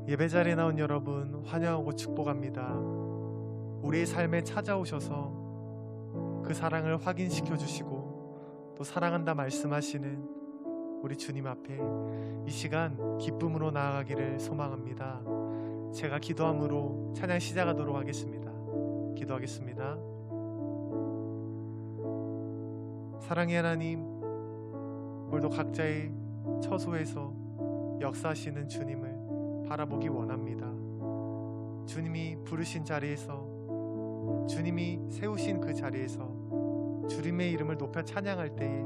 예배 자리에 나온 여러분 환영하고 축복합니다. 우리의 삶에 찾아오셔서 그 사랑을 확인시켜 주시고 또 사랑한다 말씀하시는 우리 주님 앞에 이 시간 기쁨으로 나아가기를 소망합니다. 제가 기도함으로 찬양 시작하도록 하겠습니다. 기도하겠습니다. 사랑의 하나님, 오늘도 각자의 처소에서 역사하시는 주님을 바라보기 원합니다. 주님이 부르신 자리에서, 주님이 세우신 그 자리에서 주님의 이름을 높여 찬양할 때에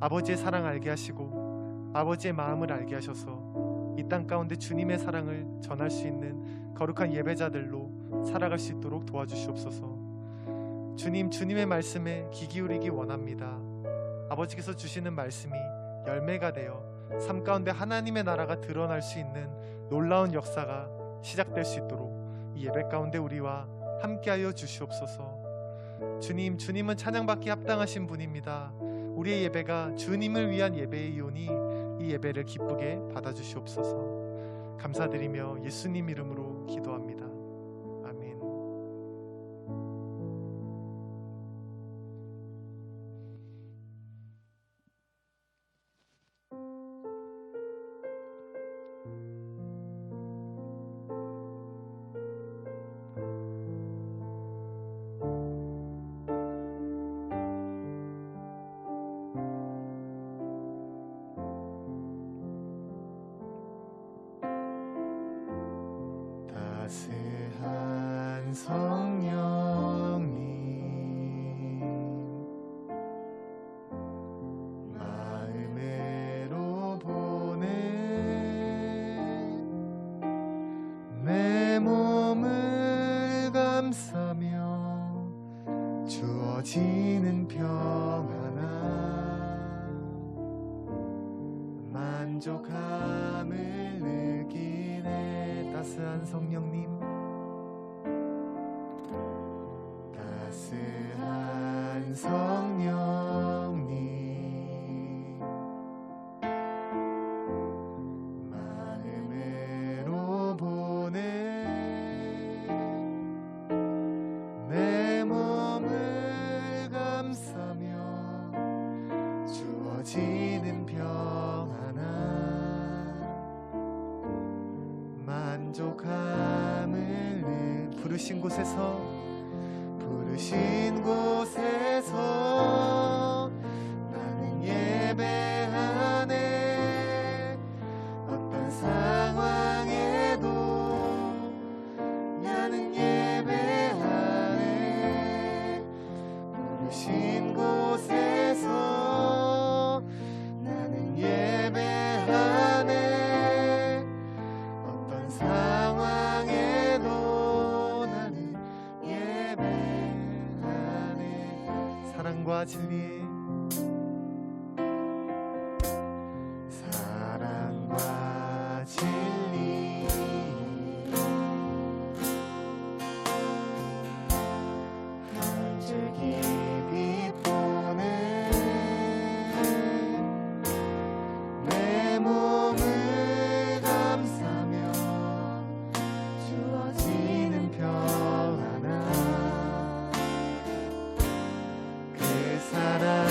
아버지의 사랑 알게 하시고 아버지의 마음을 알게 하셔서 이 땅 가운데 주님의 사랑을 전할 수 있는 거룩한 예배자들로 살아갈 수 있도록 도와주시옵소서. 주님, 주님의 말씀에 귀 기울이기 원합니다. 아버지께서 주시는 말씀이 열매가 되어 삶 가운데 하나님의 나라가 드러날 수 있는 놀라운 역사가 시작될 수 있도록 이 예배 가운데 우리와 함께하여 주시옵소서. 주님, 주님은 찬양받기 합당하신 분입니다. 우리의 예배가 주님을 위한 예배이오니 이 예배를 기쁘게 받아주시옵소서. 감사드리며 예수님 이름으로 기도합니다. 아멘. 따스한 성령님, 마음으로 보내 내 몸을 감싸며 주어지는 평안함, 만족함을 느끼네. 따스한 성령님, 따스한 성령님, 마음으로 보내 내 몸을 감싸며 주어지는 평안함, 만족함을 부르신 곳에서 나는 예배하네. 어떤 상황에도 나는 예배하네. 부르신 곳에서 나는 예배하네. 어떤 상황에도 나는 예배하네. 사랑과 진리, 사랑과 진리, 한줄 깊이 보내 내 몸을 감싸며 주어지는 평안함, 그 사랑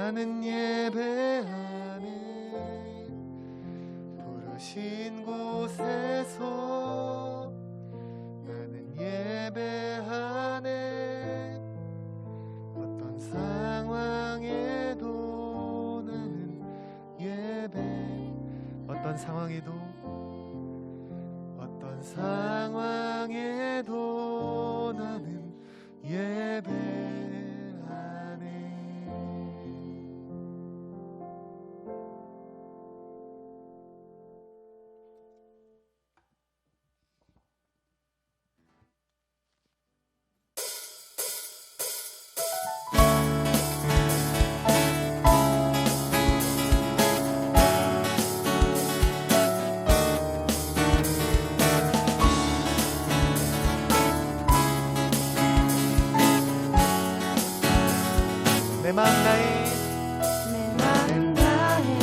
나는 예배하네. 부르신 곳에서 나는 예배하네. 어떤 상황에도 나는 예배. 어떤 상황에도 나는 예배하네. 내 마음 다해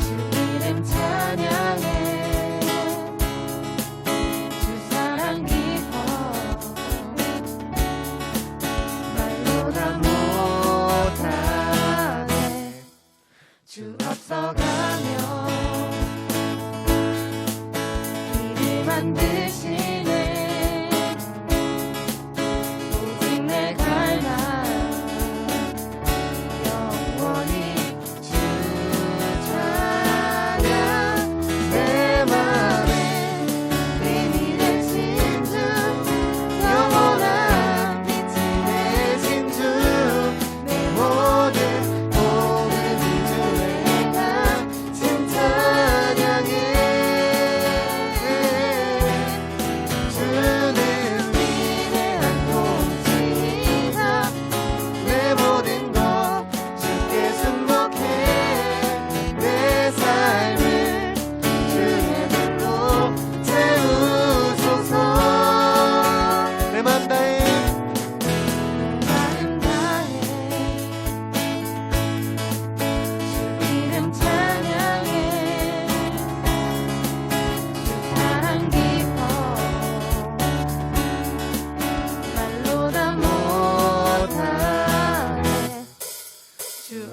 주 이름 찬양해. 주 사랑 깊어 말로 다 못하네. 주 앞서가며 길을 만드시네.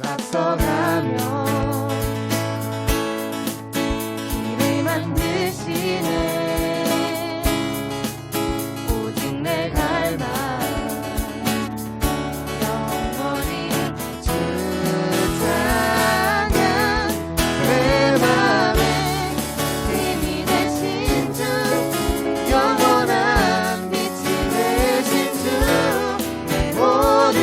앞서가며 길을 만드시네. 오직 내 갈망 영원히 주 찬양. 내 맘에 힘이 되신 주 영원한 빛이 되신 주 내 모든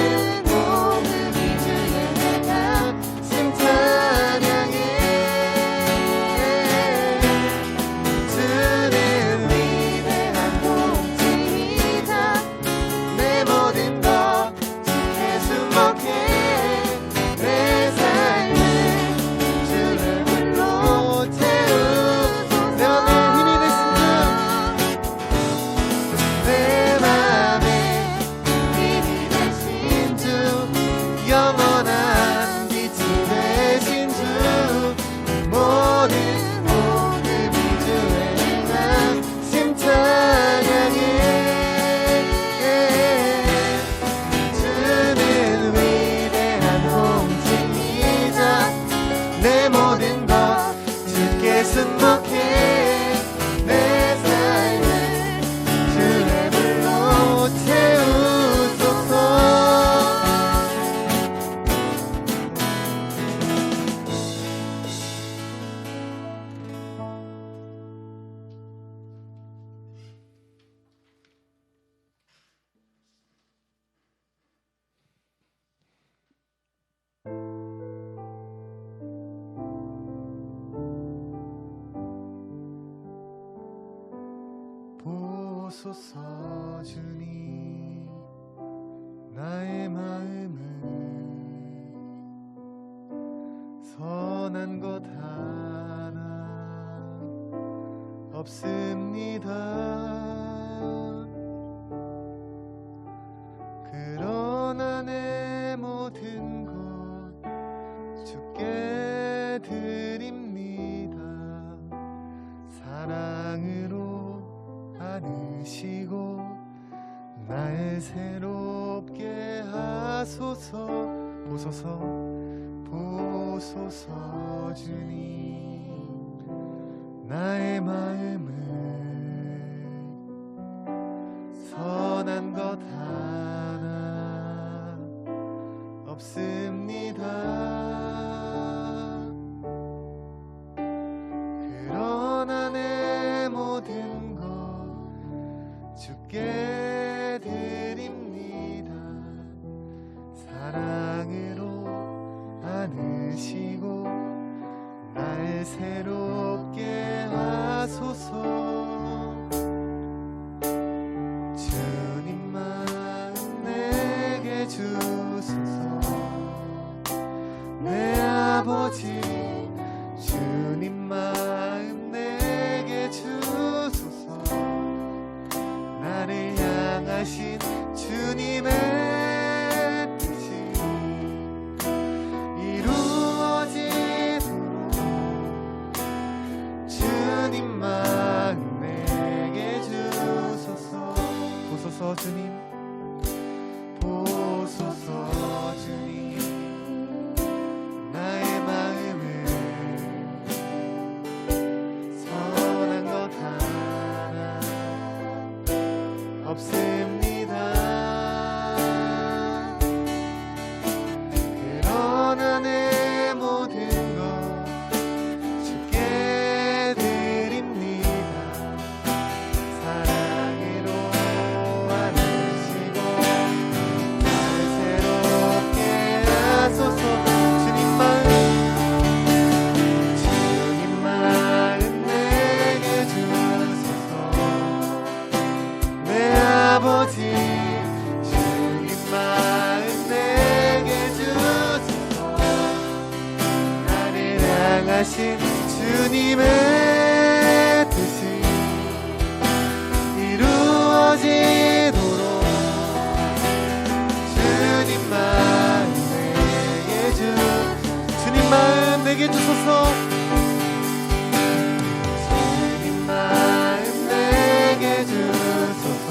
보소서 주님, 나의 마음은 선한 것 하나 없습니다. 그러나 내 모든 것 주께 드립니다. 사랑으로 안으시고 나의 새롭게 하소서. 보소서 보소서 주님, 나의 마음을 선한 것 하나 없습니다. 그러나 내 모든 것 주께 드립니다. 사랑으로 안으시고 날 새롭게 하소서. 주님 마음 내게 주소서. 내 아버지 주님 마음 내게 주소서. 나를 향하신 주님의 뜻이 이루어지도록 주님 마음 내게 주소서. 보소서 주님, 보소서 주님, 나의 마음을 선한 것 하나 없습니다. 그러나 내 모든 것 주께 드립니다. 사랑으로 안으시고 날 새롭게 하소서. 주님 마음 내게 주소서. 내 아버지 주님 마음 내게 주소서. 나를 향하신 주님의 뜻이 이루어지도록 주님 마음 내게 주님 마음 내게 주소서. 주님 마음 내게 주소서.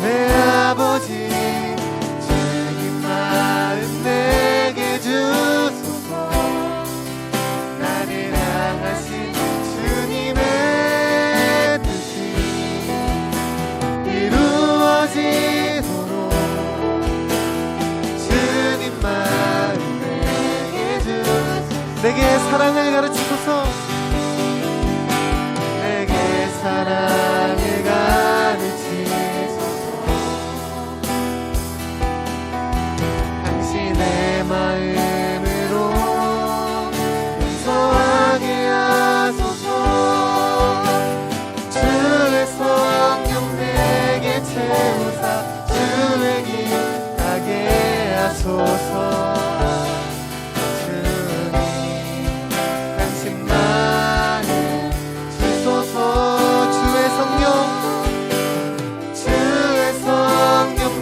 내 아버지 주님 마음 내게 주소서. 나를 향하신 주님의 뜻이 이루어지도록 주님 마음 내게 주소서. 내게 사랑을 가르치소서. 내게 사랑을 가르치소서. 당신의 마음으로 용서하게 하소서. 주의 성령 내게 채우사 주의 길 가게 하소서. 주님 당신 마음 주소서. 주의 성령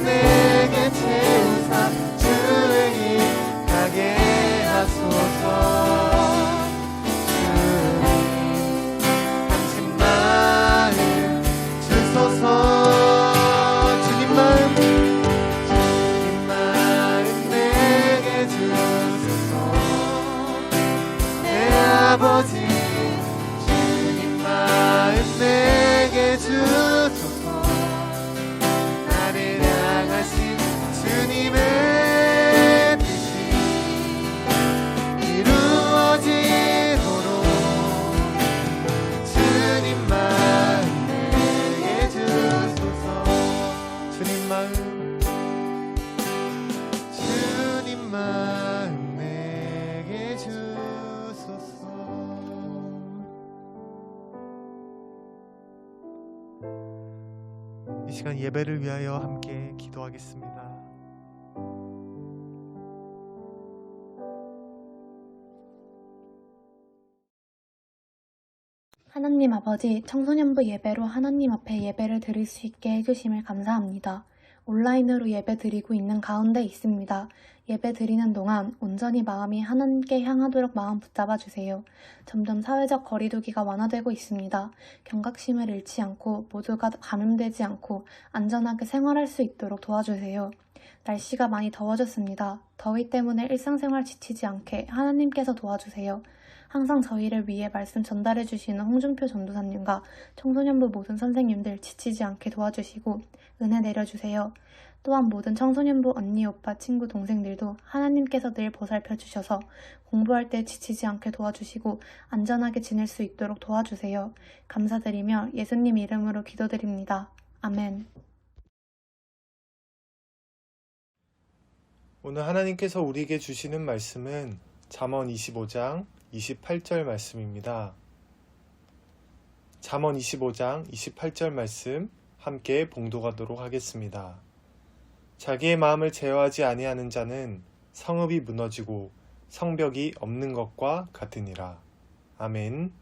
내게 채우사 주의 길 가게 하소서. 주님 당신 마음 주소서. 주님 마음 내게 주소서. 내 아버지 주님 마음 내게 주소서. 나를 향하신 주님의 뜻이 이루어지도록 주님 마음 내게 주소서. 주님 마음 내게 주소서. 이 시간 예배를 위하여 함께 기도하겠습니다. 하나님 아버지, 청소년부 예배로 하나님 앞에 예배를 드릴 수 있게 해주심을 감사합니다. 온라인으로 예배 드리고 있는 가운데 있습니다. 예배 드리는 동안 온전히 마음이 하나님께 향하도록 마음 붙잡아 주세요. 점점 사회적 거리두기가 완화되고 있습니다. 경각심을 잃지 않고 모두가 감염되지 않고 안전하게 생활할 수 있도록 도와주세요. 날씨가 많이 더워졌습니다. 더위 때문에 일상생활 지치지 않게 하나님께서 도와주세요. 항상 저희를 위해 말씀 전달해 주시는 홍준표 전도사님과 청소년부 모든 선생님들 지치지 않게 도와주시고 은혜 내려주세요. 또한 모든 청소년부 언니, 오빠, 친구, 동생들도 하나님께서 늘 보살펴 주셔서 공부할 때 지치지 않게 도와주시고 안전하게 지낼 수 있도록 도와주세요. 감사드리며 예수님 이름으로 기도드립니다. 아멘. 오늘 하나님께서 우리에게 주시는 말씀은 잠언 25장 28절 말씀입니다. 잠언 25장 28절 말씀 함께 봉독하도록 하겠습니다. 자기의 마음을 제어하지 아니하는 자는 성읍이 무너지고 성벽이 없는 것과 같으니라. 아멘.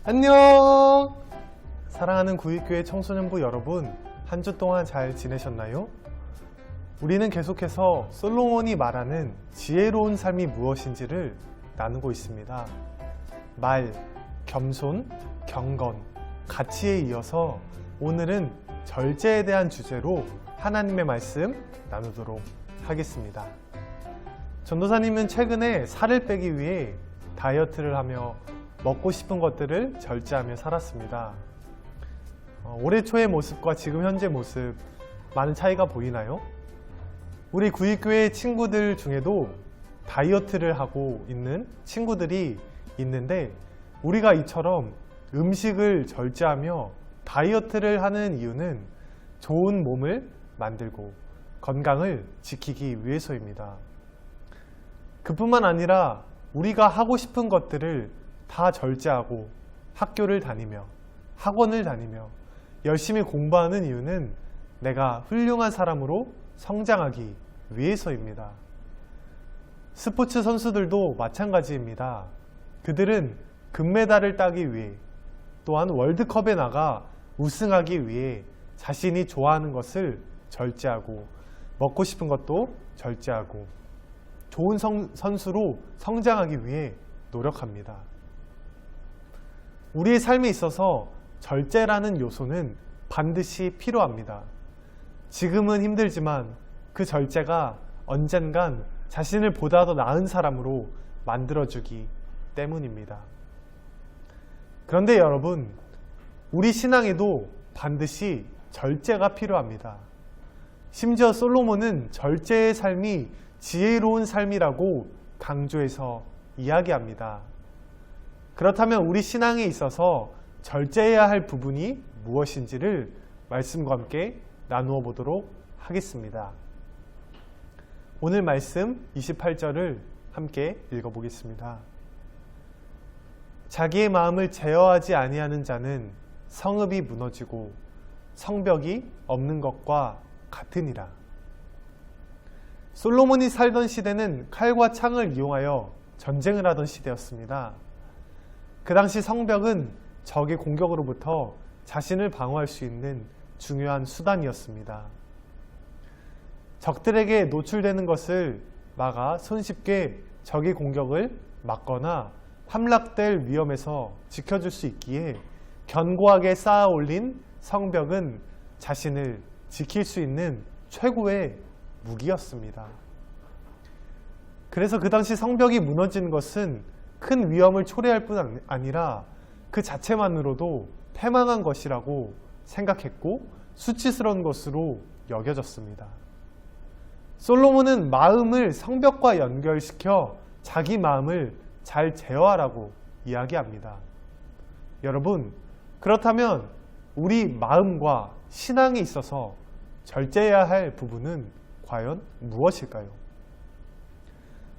안녕! 사랑하는 구익교회 청소년부 여러분, 한 주 동안 잘 지내셨나요? 우리는 계속해서 솔로몬이 말하는 지혜로운 삶이 무엇인지를 나누고 있습니다. 말, 겸손, 경건, 가치에 이어서 오늘은 절제에 대한 주제로 하나님의 말씀 나누도록 하겠습니다. 전도사님은 최근에 살을 빼기 위해 다이어트를 하며 먹고 싶은 것들을 절제하며 살았습니다. 올해 초의 모습과 지금 현재 모습 많은 차이가 보이나요? 우리 구익교회 친구들 중에도 다이어트를 하고 있는 친구들이 있는데 우리가 이처럼 음식을 절제하며 다이어트를 하는 이유는 좋은 몸을 만들고 건강을 지키기 위해서입니다. 그뿐만 아니라 우리가 하고 싶은 것들을 다 절제하고 학교를 다니며 학원을 다니며 열심히 공부하는 이유는 내가 훌륭한 사람으로 성장하기 위해서입니다. 스포츠 선수들도 마찬가지입니다. 그들은 금메달을 따기 위해 또한 월드컵에 나가 우승하기 위해 자신이 좋아하는 것을 절제하고 먹고 싶은 것도 절제하고 좋은 선수로 성장하기 위해 노력합니다. 우리의 삶에 있어서 절제라는 요소는 반드시 필요합니다. 지금은 힘들지만 그 절제가 언젠간 자신을 보다 더 나은 사람으로 만들어주기 때문입니다. 그런데 여러분, 우리 신앙에도 반드시 절제가 필요합니다. 심지어 솔로몬은 절제의 삶이 지혜로운 삶이라고 강조해서 이야기합니다. 그렇다면 우리 신앙에 있어서 절제해야 할 부분이 무엇인지를 말씀과 함께 나누어 보도록 하겠습니다. 오늘 말씀 28절을 함께 읽어보겠습니다. 자기의 마음을 제어하지 아니하는 자는 성읍이 무너지고 성벽이 없는 것과 같으니라. 솔로몬이 살던 시대는 칼과 창을 이용하여 전쟁을 하던 시대였습니다. 그 당시 성벽은 적의 공격으로부터 자신을 방어할 수 있는 중요한 수단이었습니다. 적들에게 노출되는 것을 막아 손쉽게 적의 공격을 막거나 함락될 위험에서 지켜줄 수 있기에 견고하게 쌓아 올린 성벽은 자신을 지킬 수 있는 최고의 무기였습니다. 그래서 그 당시 성벽이 무너지는 것은 큰 위험을 초래할 뿐 아니라 그 자체만으로도 패망한 것이라고 생각했고 수치스러운 것으로 여겨졌습니다. 솔로몬은 마음을 성벽과 연결시켜 자기 마음을 잘 제어하라고 이야기합니다. 여러분, 그렇다면 우리 마음과 신앙에 있어서 절제해야 할 부분은 과연 무엇일까요?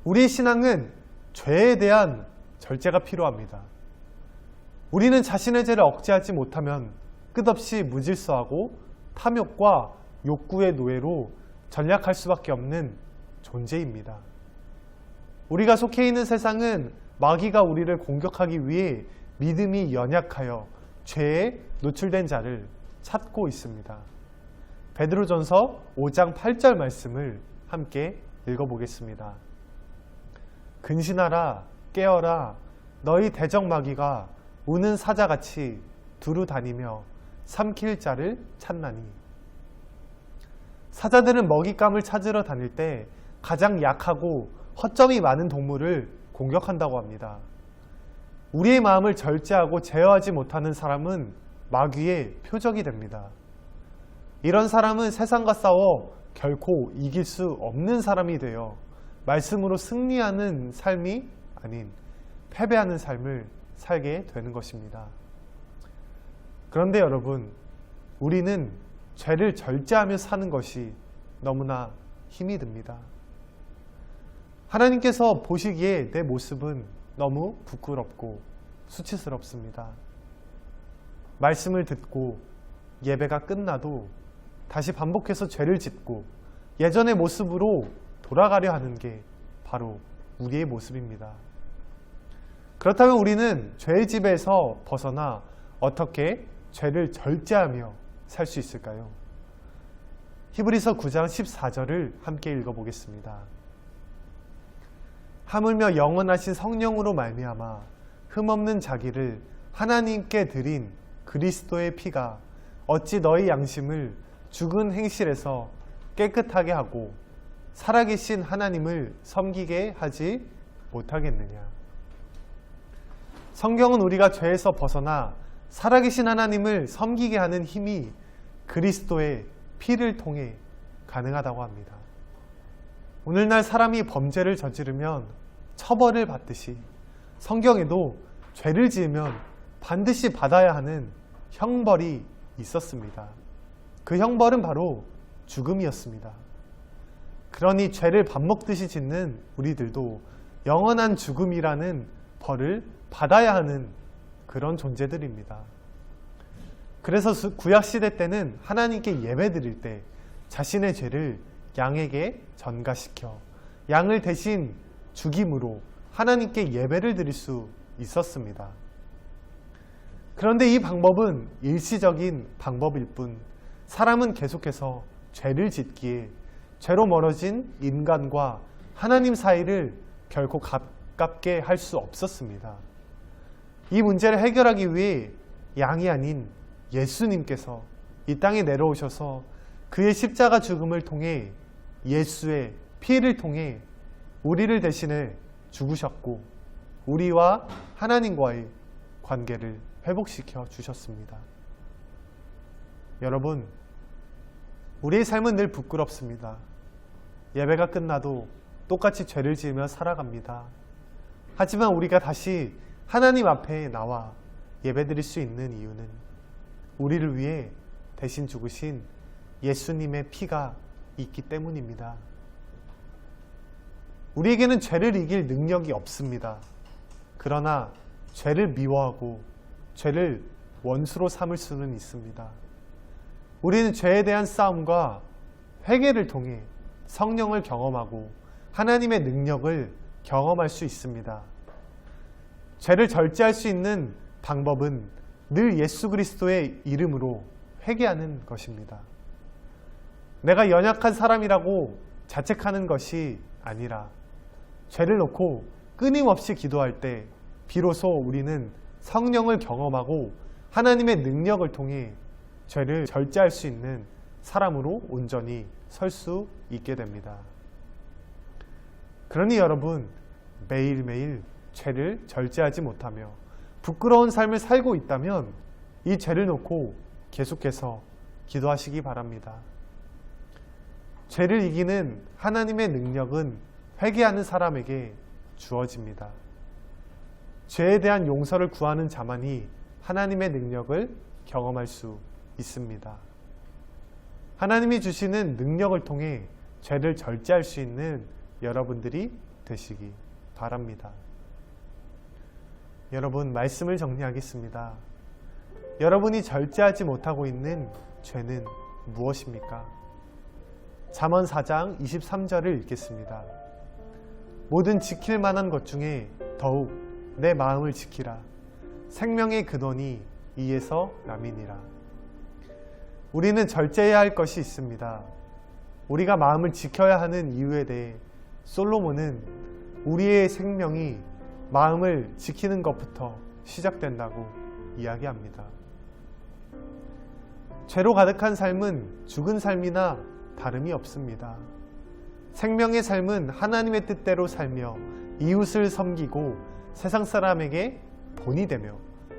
우리 신앙은 죄에 대한 절제가 필요합니다. 우리는 자신의 죄를 억제하지 못하면 끝없이 무질서하고 탐욕과 욕구의 노예로 전락할 수밖에 없는 존재입니다. 우리가 속해 있는 세상은 마귀가 우리를 공격하기 위해 믿음이 연약하여 죄에 노출된 자를 찾고 있습니다. 베드로전서 5장 8절 말씀을 함께 읽어보겠습니다. 근신하라 깨어라 너희 대적 마귀가 우는 사자같이 두루 다니며 삼킬 자를 찾나니. 사자들은 먹잇감을 찾으러 다닐 때 가장 약하고 허점이 많은 동물을 공격한다고 합니다. 우리의 마음을 절제하고 제어하지 못하는 사람은 마귀의 표적이 됩니다. 이런 사람은 세상과 싸워 결코 이길 수 없는 사람이 되어 말씀으로 승리하는 삶이 아닌 패배하는 삶을 살게 되는 것입니다. 그런데 여러분, 우리는 죄를 절제하며 사는 것이 너무나 힘이 듭니다. 하나님께서 보시기에 내 모습은 너무 부끄럽고 수치스럽습니다. 말씀을 듣고 예배가 끝나도 다시 반복해서 죄를 짓고 예전의 모습으로 돌아가려 하는 게 바로 우리의 모습입니다. 그렇다면 우리는 죄의 집에서 벗어나 어떻게 죄를 절제하며 살 수 있을까요? 히브리서 9장 14절을 함께 읽어보겠습니다. 하물며 영원하신 성령으로 말미암아 흠없는 자기를 하나님께 드린 그리스도의 피가 어찌 너희 양심을 죽은 행실에서 깨끗하게 하고 살아계신 하나님을 섬기게 하지 못하겠느냐. 성경은 우리가 죄에서 벗어나 살아계신 하나님을 섬기게 하는 힘이 그리스도의 피를 통해 가능하다고 합니다. 오늘날 사람이 범죄를 저지르면 처벌을 받듯이 성경에도 죄를 지으면 반드시 받아야 하는 형벌이 있었습니다. 그 형벌은 바로 죽음이었습니다. 그러니 죄를 밥 먹듯이 짓는 우리들도 영원한 죽음이라는 벌을 받아야 하는 그런 존재들입니다. 그래서 구약시대 때는 하나님께 예배드릴 때 자신의 죄를 양에게 전가시켜 양을 대신 죽임으로 하나님께 예배를 드릴 수 있었습니다. 그런데 이 방법은 일시적인 방법일 뿐 사람은 계속해서 죄를 짓기에 죄로 멀어진 인간과 하나님 사이를 결코 가깝게 할 수 없었습니다. 이 문제를 해결하기 위해 양이 아닌 예수님께서 이 땅에 내려오셔서 그의 십자가 죽음을 통해 예수의 피를 통해 우리를 대신해 죽으셨고 우리와 하나님과의 관계를 회복시켜 주셨습니다. 여러분, 우리의 삶은 늘 부끄럽습니다. 예배가 끝나도 똑같이 죄를 지으며 살아갑니다. 하지만 우리가 다시 하나님 앞에 나와 예배드릴 수 있는 이유는 우리를 위해 대신 죽으신 예수님의 피가 있기 때문입니다. 우리에게는 죄를 이길 능력이 없습니다. 그러나 죄를 미워하고 죄를 원수로 삼을 수는 있습니다. 우리는 죄에 대한 싸움과 회개를 통해 성령을 경험하고 하나님의 능력을 경험할 수 있습니다. 죄를 절제할 수 있는 방법은 늘 예수 그리스도의 이름으로 회개하는 것입니다. 내가 연약한 사람이라고 자책하는 것이 아니라 죄를 놓고 끊임없이 기도할 때 비로소 우리는 성령을 경험하고 하나님의 능력을 통해 죄를 절제할 수 있는 사람으로 온전히 설 수 있게 됩니다. 그러니 여러분, 매일매일 죄를 절제하지 못하며 부끄러운 삶을 살고 있다면 이 죄를 놓고 계속해서 기도하시기 바랍니다. 죄를 이기는 하나님의 능력은 회개하는 사람에게 주어집니다. 죄에 대한 용서를 구하는 자만이 하나님의 능력을 경험할 수 있습니다. 하나님이 주시는 능력을 통해 죄를 절제할 수 있는 여러분들이 되시기 바랍니다. 여러분, 말씀을 정리하겠습니다. 여러분이 절제하지 못하고 있는 죄는 무엇입니까? 잠언 4장 23절을 읽겠습니다. 모든 지킬 만한 것 중에 더욱 내 마음을 지키라. 생명의 근원이 이에서 남이니라. 우리는 절제해야 할 것이 있습니다. 우리가 마음을 지켜야 하는 이유에 대해 솔로몬은 우리의 생명이 마음을 지키는 것부터 시작된다고 이야기합니다. 죄로 가득한 삶은 죽은 삶이나 다름이 없습니다. 생명의 삶은 하나님의 뜻대로 살며 이웃을 섬기고 세상 사람에게 본이 되며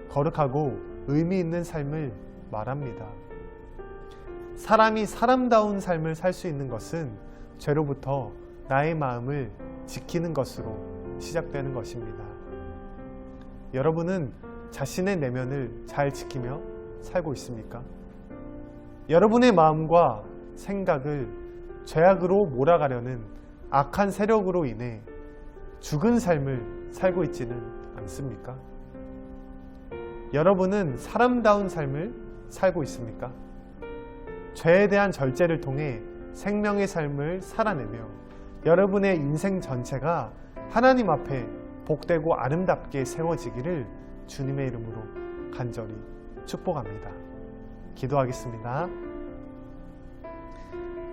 거룩하고 의미 있는 삶을 말합니다. 사람이 사람다운 삶을 살 수 있는 것은 죄로부터 나의 마음을 지키는 것으로 시작되는 것입니다. 여러분은 자신의 내면을 잘 지키며 살고 있습니까? 여러분의 마음과 생각을 죄악으로 몰아가려는 악한 세력으로 인해 죽은 삶을 살고 있지는 않습니까? 여러분은 사람다운 삶을 살고 있습니까? 죄에 대한 절제를 통해 생명의 삶을 살아내며 여러분의 인생 전체가 하나님 앞에 복되고 아름답게 세워지기를 주님의 이름으로 간절히 축복합니다. 기도하겠습니다.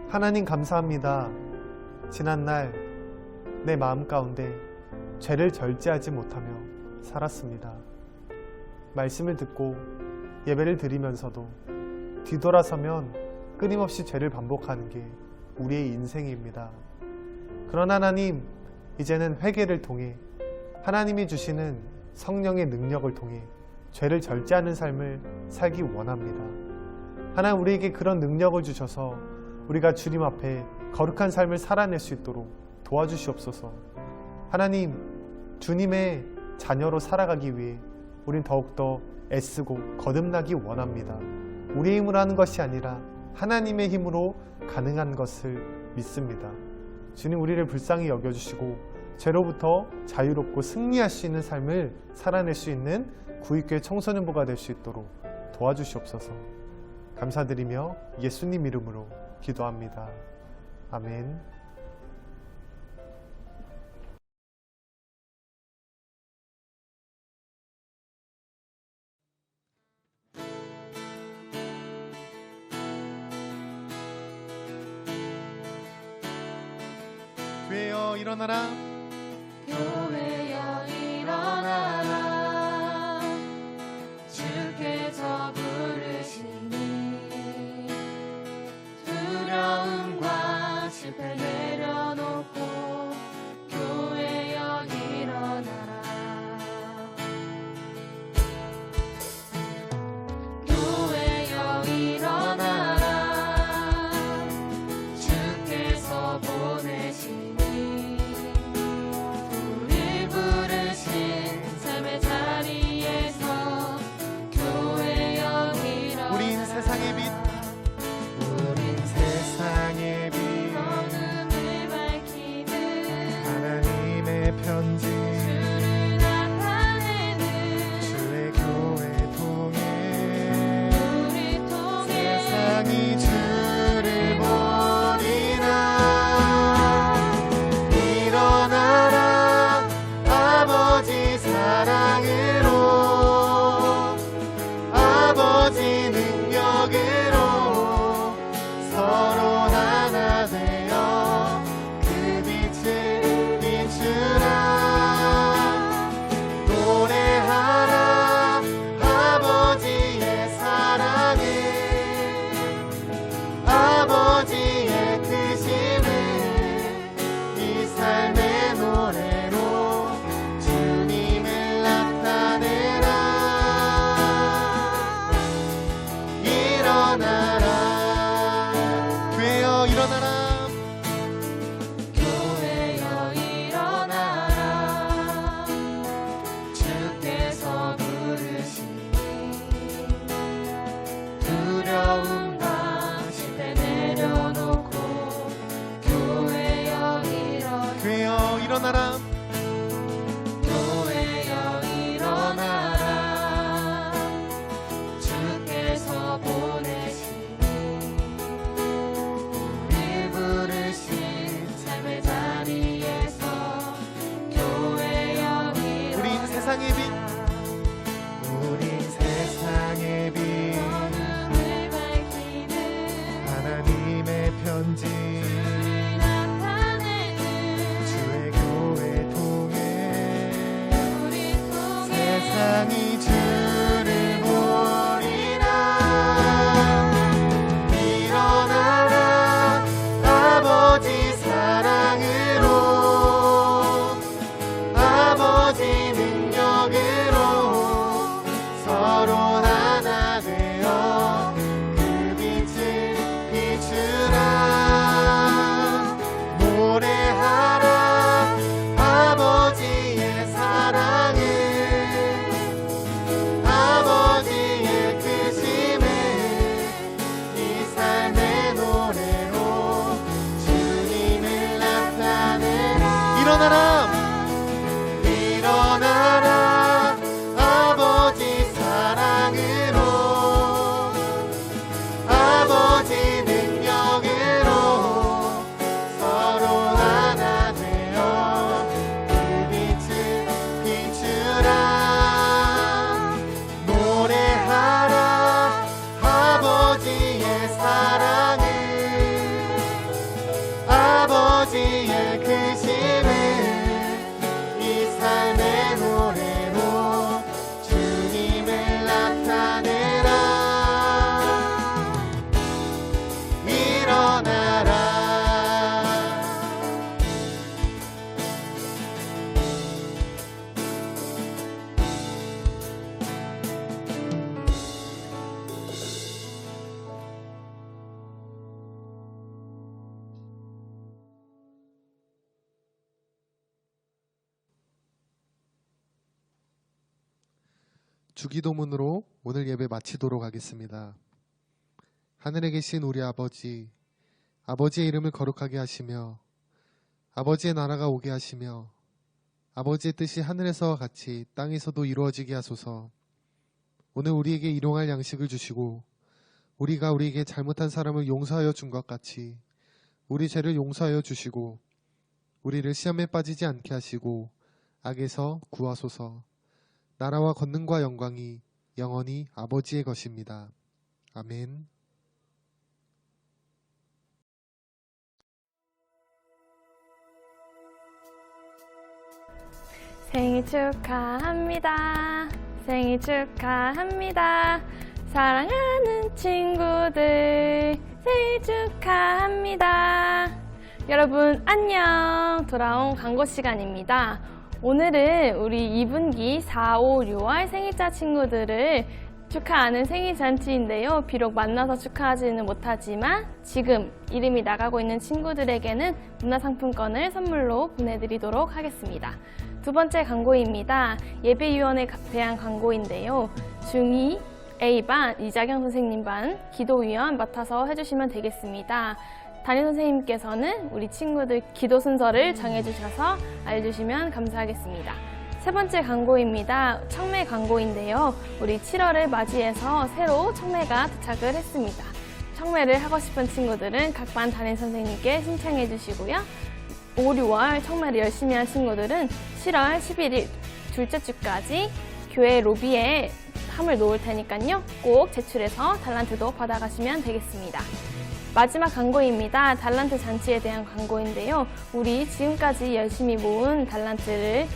하나님 감사합니다. 지난날 내 마음 가운데 죄를 절제하지 못하며 살았습니다. 말씀을 듣고 예배를 드리면서도 뒤돌아서면 끊임없이 죄를 반복하는 게 우리의 인생입니다. 그러나 하나님, 이제는 회개를 통해 하나님이 주시는 성령의 능력을 통해 죄를 절제하는 삶을 살기 원합니다. 하나님, 우리에게 그런 능력을 주셔서 우리가 주님 앞에 거룩한 삶을 살아낼 수 있도록 도와주시옵소서. 하나님, 주님의 자녀로 살아가기 위해 우린 더욱더 애쓰고 거듭나기 원합니다. 우리의 힘으로 하는 것이 아니라 하나님의 힘으로 가능한 것을 믿습니다. 주님, 우리를 불쌍히 여겨주시고 죄로부터 자유롭고 승리할 수 있는 삶을 살아낼 수 있는 구입교회 청소년부가 될 수 있도록 도와주시옵소서. 감사드리며 예수님 이름으로 기도합니다. 아멘. 교회여 일어나라. 교회여 일어나라. 주께서 부르시니 두려움과 실패 내려놓고 교회여 일어나라. 교회여 일어나라. 주께서 보내시니 우리 주기도문으로 오늘 예배 마치도록 하겠습니다. 하늘에 계신 우리 아버지, 아버지의 이름을 거룩하게 하시며 아버지의 나라가 오게 하시며 아버지의 뜻이 하늘에서와 같이 땅에서도 이루어지게 하소서. 오늘 우리에게 일용할 양식을 주시고 우리가 우리에게 잘못한 사람을 용서하여 준 것 같이 우리 죄를 용서하여 주시고 우리를 시험에 빠지지 않게 하시고 악에서 구하소서. 나라와 권능과 영광이 영원히 아버지의 것입니다. 아멘. 생일 축하합니다. 생일 축하합니다. 사랑하는 친구들 생일 축하합니다. 여러분 안녕. 돌아온 광고 시간입니다. 오늘은 우리 2분기 4, 5, 6월 생일자 친구들을 축하하는 생일 잔치인데요. 비록 만나서 축하하지는 못하지만 지금 이름이 나가고 있는 친구들에게는 문화상품권을 선물로 보내드리도록 하겠습니다. 두 번째 광고입니다. 예배위원회에 대한 광고인데요. 중2 A반 이자경 선생님 반 기도위원 맡아서 해주시면 되겠습니다. 담임 선생님께서는 우리 친구들 기도 순서를 정해주셔서 알려주시면 감사하겠습니다. 세 번째 광고입니다. 청매 광고인데요. 우리 7월을 맞이해서 새로 청매가 도착을 했습니다. 청매를 하고 싶은 친구들은 각 반 담임 선생님께 신청해 주시고요. 5, 6월 청매를 열심히 한 친구들은 7월 11일 둘째 주까지 교회 로비에 함을 놓을 테니까요. 꼭 제출해서 달란트도 받아가시면 되겠습니다. 마지막 광고입니다. 달란트 잔치에 대한 광고인데요. 우리 지금까지 열심히 모은 달란트를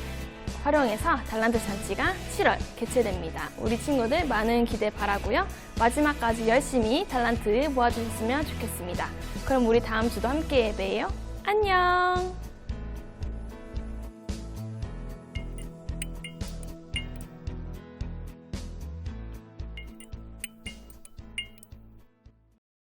활용해서 달란트 잔치가 7월 개최됩니다. 우리 친구들 많은 기대 바라고요. 마지막까지 열심히 달란트 모아주셨으면 좋겠습니다. 그럼 우리 다음 주도 함께 예배해요. 안녕!